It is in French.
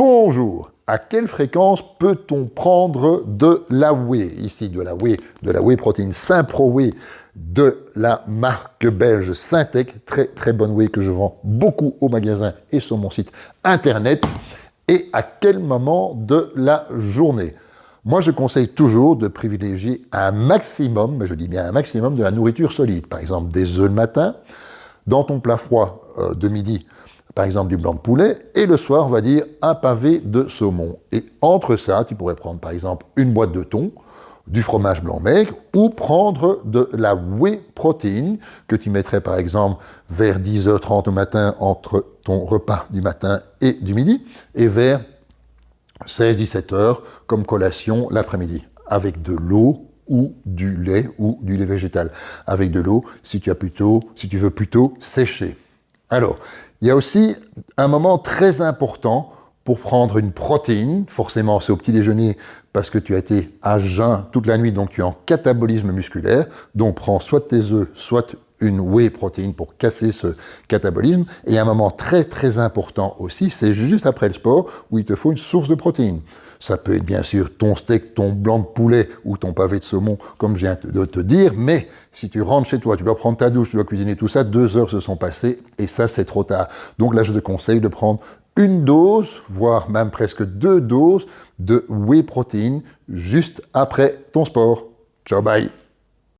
Bonjour, à quelle fréquence peut-on prendre de la whey? Ici, de la whey protéine Simpro Whey de la marque belge Syntec, très bonne whey que je vends beaucoup au magasin et sur mon site internet. Et à quel moment de la journée? Moi, je conseille toujours de privilégier un maximum, mais je dis bien un maximum, de la nourriture solide. Par exemple, des œufs le matin, dans ton plat froid de midi, par exemple du blanc de poulet, et le soir, on va dire un pavé de saumon. Et entre ça, tu pourrais prendre par exemple une boîte de thon, du fromage blanc maigre, ou prendre de la whey protéine que tu mettrais par exemple vers 10h30 au matin entre ton repas du matin et du midi, et vers 16-17h comme collation l'après-midi, avec de l'eau ou du lait végétal. Avec de l'eau si tu veux plutôt sécher. Alors, il y a aussi un moment très important pour prendre une protéine. Forcément, c'est au petit déjeuner parce que tu as été à jeun toute la nuit, donc tu es en catabolisme musculaire. Donc, prends soit tes œufs, soit une whey protéine pour casser ce catabolisme. Et un moment très important aussi, c'est juste après le sport où il te faut une source de protéines. Ça peut être bien sûr ton steak, ton blanc de poulet ou ton pavé de saumon, comme je viens de te dire, mais si tu rentres chez toi, tu dois prendre ta douche, tu dois cuisiner tout ça, 2 heures se sont passées et ça c'est trop tard. Donc là je te conseille de prendre une dose, voire même presque 2 doses de whey protéine juste après ton sport. Ciao, bye!